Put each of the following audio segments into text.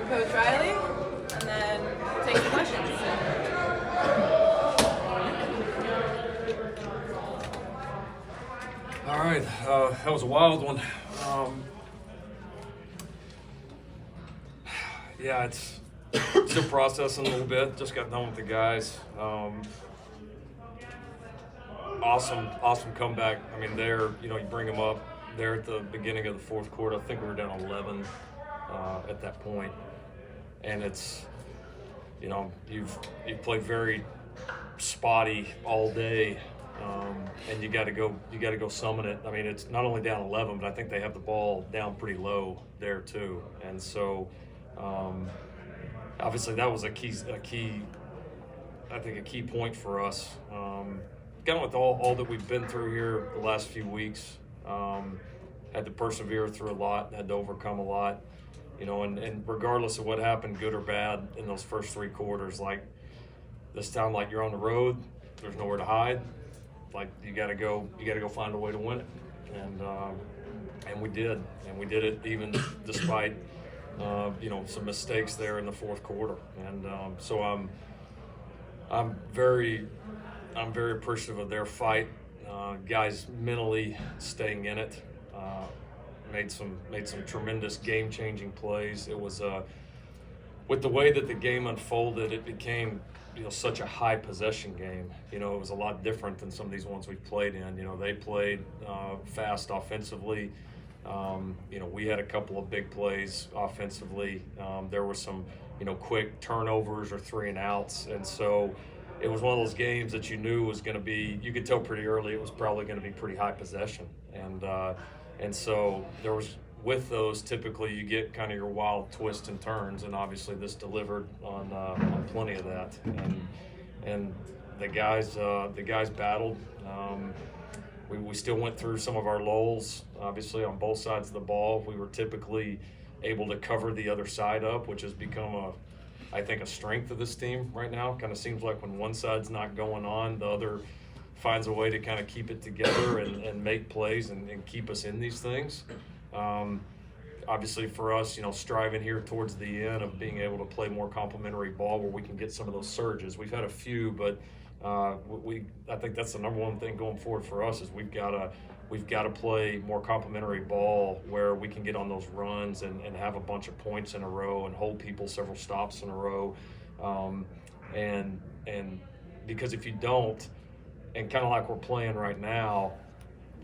Coach Riley, and then take some questions. All right, that was a wild one. Yeah, it's still processing a little bit. Just got done with the guys. Awesome comeback. I mean, you bring them up. They're at the beginning of the fourth quarter. I think we were down 11 at that point, and it's, you've played very spotty all day, and you got to go summon it. I mean, it's not only down 11, but I think they have the ball down pretty low there too, and so obviously that was a key point for us. Kind of with all that we've been through here the last few weeks, had to persevere through a lot, had to overcome a lot, and regardless of what happened, good or bad, in those first three quarters, like this time, like you're on the road, there's nowhere to hide. Like you got to go find a way to win it, and we did it even despite some mistakes there in the fourth quarter, and so I'm very appreciative of their fight. Guys mentally staying in it, made some tremendous game-changing plays. It was with the way that the game unfolded, it became such a high possession game. It was a lot different than some of these ones we've played in. They played fast offensively. We had a couple of big plays offensively. There were some quick turnovers or 3 and outs, and so it was one of those games that you knew was going to be, you could tell pretty early it was probably going to be pretty high possession. And so there was, with those, typically you get kind of your wild twists and turns, and obviously this delivered on plenty of that. And the guys battled. We still went through some of our lulls, obviously, on both sides of the ball. We were typically able to cover the other side up, which has become I think a strength of this team right now. Kind of seems like when one side's not going on, the other finds a way to kind of keep it together and make plays and keep us in these things. Obviously for us, striving here towards the end of being able to play more complementary ball where we can get some of those surges. We've had a few, but I think that's the number one thing going forward for us is we've got to play more complementary ball where we can get on those runs and have a bunch of points in a row and hold people several stops in a row. And because if you don't, and kind of like we're playing right now,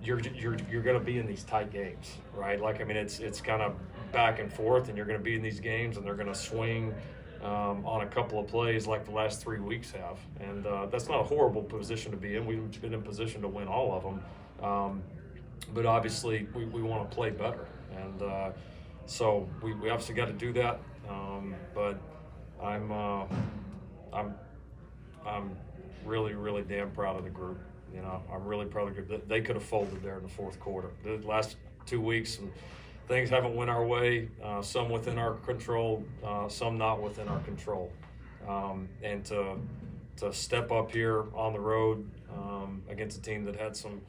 you're going to be in these tight games, right? Like, I mean, it's kind of back and forth, and you're going to be in these games, and they're going to swing on a couple of plays like the last 3 weeks have. And that's not a horrible position to be in. We've been in position to win all of them. But obviously, we want to play better. And so we obviously got to do that. But I'm really, really damn proud of the group. I'm really proud of the group. They could have folded there in the fourth quarter. The last 2 weeks, and things haven't went our way, some within our control, some not within our control. And to step up here on the road against a team that had some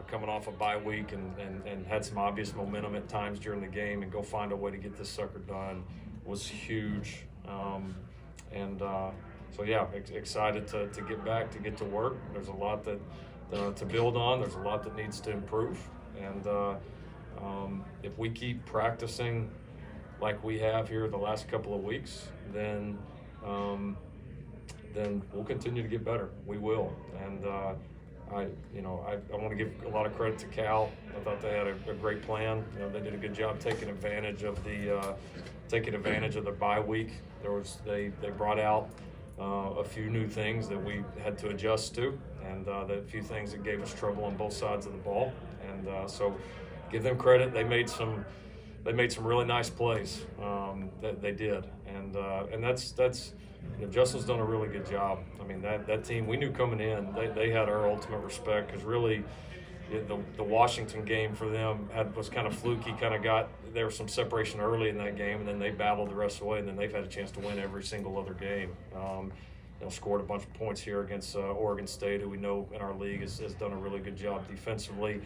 coming off a bye week and had some obvious momentum at times during the game and go find a way to get this sucker done was huge. So yeah, excited to get back, to get to work. There's a lot to build on. There's a lot that needs to improve. And if we keep practicing like we have here the last couple of weeks, then we'll continue to get better. We will. And I want to give a lot of credit to Cal. I thought they had a great plan. They did a good job taking advantage of the bye week. They brought out a few new things that we had to adjust to, and the few things that gave us trouble on both sides of the ball. And so, give them credit. They made some really nice plays. That they did, and that's Justin's done a really good job. I mean, that team, we knew coming in, they had our ultimate respect, because really the Washington game for them was kind of fluky. There was some separation early in that game, and then they battled the rest of the way, and then they've had a chance to win every single other game. Scored a bunch of points here against Oregon State, who we know in our league has done a really good job defensively.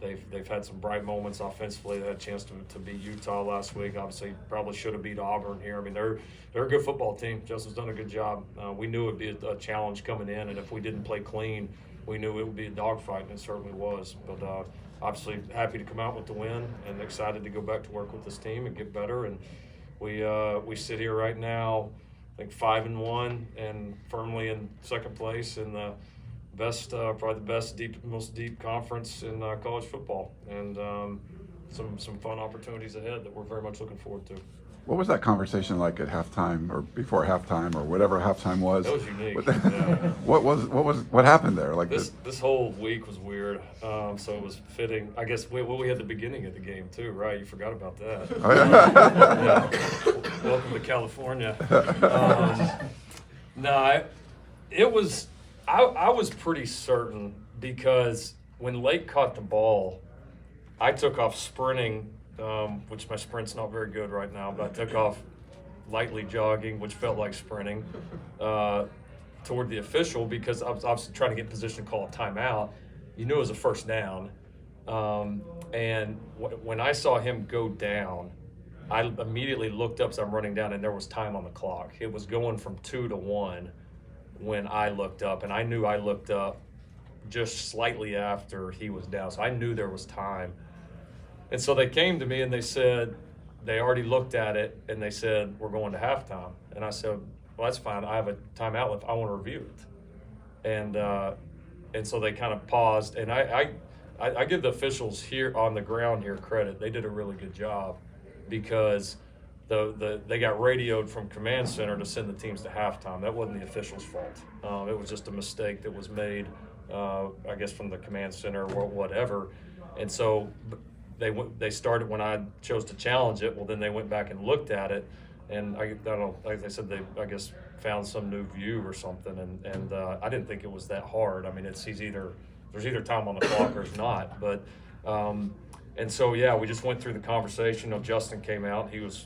They've had some bright moments offensively. They had a chance to beat Utah last week. Obviously, probably should have beat Auburn here. I mean, they're a good football team. Justin's done a good job. We knew it would be a challenge coming in, and if we didn't play clean, we knew it would be a dogfight, and it certainly was. But obviously, happy to come out with the win and excited to go back to work with this team and get better. And we sit here right now, I think 5-1, and firmly in second place in the best, probably the best, most deep conference in college football, and some fun opportunities ahead that we're very much looking forward to. What was that conversation like at halftime or before halftime or whatever halftime was? That was unique. Yeah. What happened there? Like this whole week was weird. So it was fitting. I guess we had the beginning of the game too, right? You forgot about that. Oh, yeah. Yeah. Welcome to California. It was. I was pretty certain because when Lake caught the ball, I took off sprinting, which my sprint's not very good right now, but I took off lightly jogging, which felt like sprinting, toward the official because I was trying to get in position to call a timeout. You knew it was a first down. And when I saw him go down, I immediately looked up as I'm running down, and there was time on the clock. It was going from 2 to 1 when I looked up, and I knew I looked up just slightly after he was down, so I knew there was time. And so they came to me and they said, they already looked at it, and they said, we're going to halftime. And I said, well, that's fine. I have a timeout left. I want to review it. And so they kind of paused, and I give the officials here on the ground here credit. They did a really good job because they got radioed from command center to send the teams to halftime. That wasn't the officials' fault. It was just a mistake that was made, I guess, from the command center or whatever. And so they started when I chose to challenge it. Well, then they went back and looked at it, and I don't know. Like they said, they I guess found some new view or something. And I didn't think it was that hard. I mean, there's either time on the clock or it's not. But and so yeah, we just went through the conversation. Justin came out. He was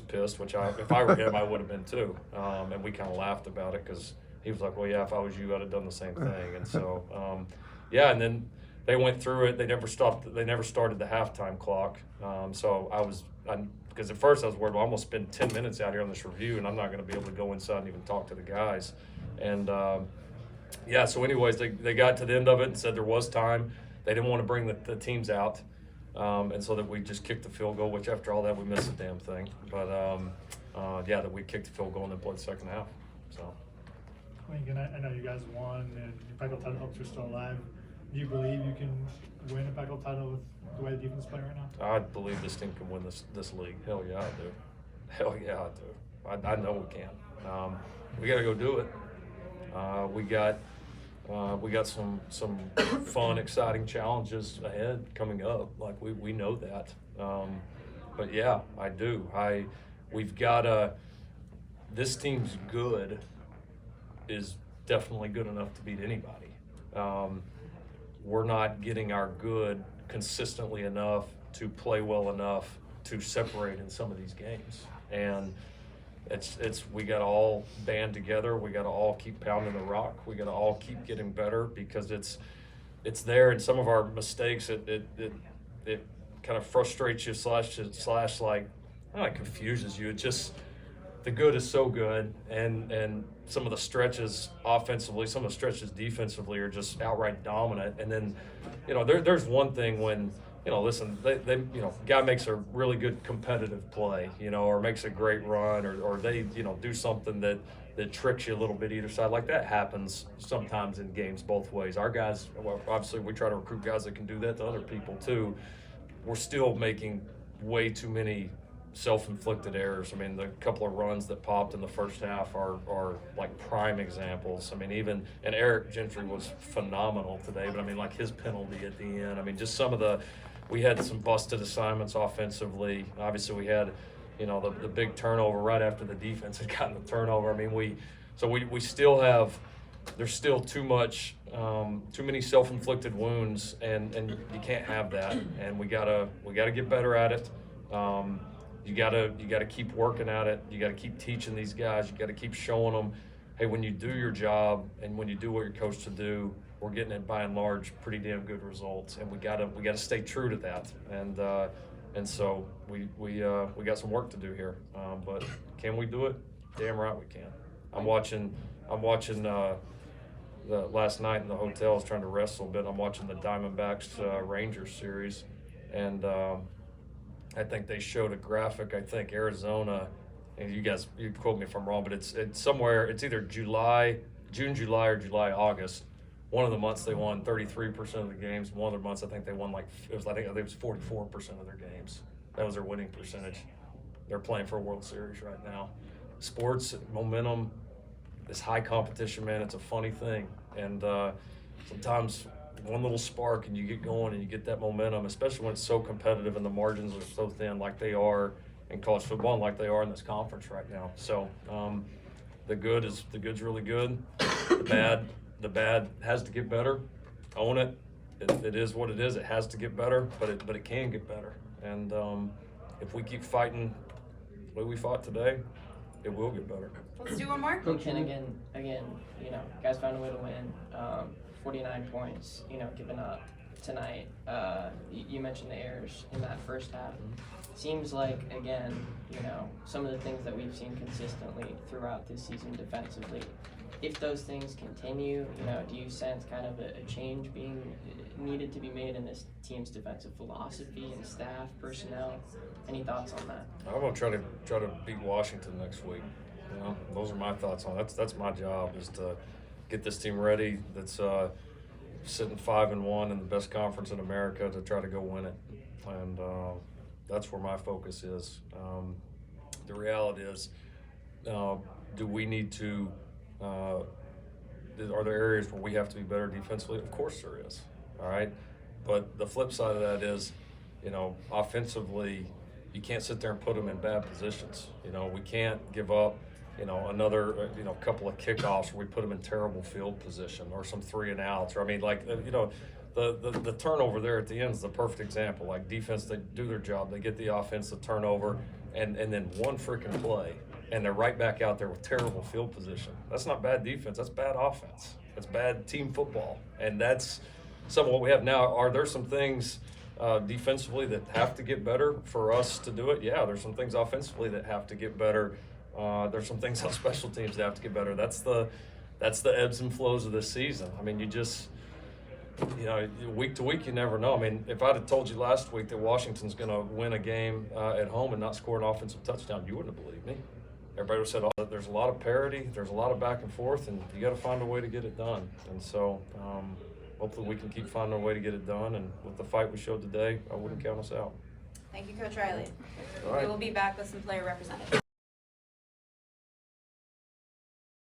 pissed, which if I were him, I would have been too. And we kind of laughed about it because he was like, "Well, yeah, if I was you, I'd have done the same thing." And so yeah, and then they went through it. They never stopped. They never started the halftime clock. So because at first I was worried, well, I'm gonna spend 10 minutes out here on this review, and I'm not gonna be able to go inside and even talk to the guys. And yeah, so anyways, they got to the end of it and said there was time. They didn't want to bring the teams out. And so that we just kicked the field goal, which after all that, we missed the damn thing. But yeah, that we kicked the field goal and then played the second half. So. Lincoln, I know you guys won and your Pac-12 title hopes are still alive. Do you believe you can win a Pac-12 title with the way the defense is playing right now? I believe this team can win this league. Hell yeah, I do. Hell yeah, I do. I know we can. We got to go do it. We got some fun, exciting challenges ahead coming up. Like we know that. But yeah, I do. We've got this team's good is definitely good enough to beat anybody. We're not getting our good consistently enough to play well enough to separate in some of these games. And we got to all band together. We got to all keep pounding the rock. We got to all keep getting better because it's there. And some of our mistakes, it kind of frustrates you slash like, not like confuses you. It just, the good is so good, and some of the stretches offensively, some of the stretches defensively are just outright dominant. And then, there's one thing when, listen, they guy makes a really good competitive play, or makes a great run, or they, do something that tricks you a little bit either side. Like that happens sometimes in games both ways. Our guys, well, obviously we try to recruit guys that can do that to other people too. We're still making way too many self-inflicted errors. I mean, the couple of runs that popped in the first half are like prime examples. I mean, and Eric Gentry was phenomenal today, but I mean, like his penalty at the end. I mean, just we had some busted assignments offensively. Obviously, we had, the big turnover right after the defense had gotten the turnover. I mean, we still have, there's still too many self-inflicted wounds, and you can't have that. And we gotta get better at it. You gotta keep working at it. You gotta keep teaching these guys. You gotta keep showing them, hey, when you do your job and when you do what you're coached to do, we're getting it by and large pretty damn good results, and we gotta stay true to that. And so we got some work to do here, but can we do it? Damn right we can. I'm watching the last night in the hotel. I was trying to rest a little bit. I'm watching the Diamondbacks Rangers series, and I think they showed a graphic. I think Arizona, and you quote me if I'm wrong, but it's somewhere. It's either June, July, or July, August. One of the months they won 33% of the games. One of the months I think they won I think it was 44% of their games. That was their winning percentage. They're playing for a World Series right now. Sports momentum, this high competition, man, it's a funny thing. And sometimes one little spark and you get going and you get that momentum, especially when it's so competitive and the margins are so thin like they are in college football and like they are in this conference right now. So the good's really good. The bad has to get better. Own it. It is what it is. It has to get better, but it can get better. And if we keep fighting the way we fought today, it will get better. Let's do one more. And again, guys found a way to win. 49 points, given up tonight. You mentioned the errors in that first half. Seems like, again, some of the things that we've seen consistently throughout this season defensively. If those things continue, do you sense kind of a change being needed to be made in this team's defensive philosophy and staff, personnel? Any thoughts on that? I'm gonna try to beat Washington next week. Those are my thoughts on it. That's my job, is to get this team ready. That's sitting 5-1 in the best conference in America, to try to go win it, and that's where my focus is. The reality is, do we need to? Are there areas where we have to be better defensively? Of course there is. All right, but the flip side of that is, offensively, you can't sit there and put them in bad positions. We can't give up, another, couple of kickoffs where we put them in terrible field position, or some 3 and outs, or the turnover there at the end is the perfect example. Like, defense, they do their job, they get the offense, the turnover, and then one freaking play, and they're right back out there with terrible field position. That's not bad defense, that's bad offense. That's bad team football, and that's some of what we have now. Are there some things defensively that have to get better for us to do it? Yeah, there's some things offensively that have to get better. There's some things on special teams that have to get better. That's the ebbs and flows of this season. I mean, you just, week to week, you never know. I mean, if I'd have told you last week that Washington's going to win a game at home and not score an offensive touchdown, you wouldn't have believed me. Everybody would have said, oh, there's a lot of parity, there's a lot of back and forth, and you got to find a way to get it done. And so hopefully we can keep finding a way to get it done. And with the fight we showed today, I wouldn't count us out. Thank you, Coach Riley. All right. We will be back with some player representatives.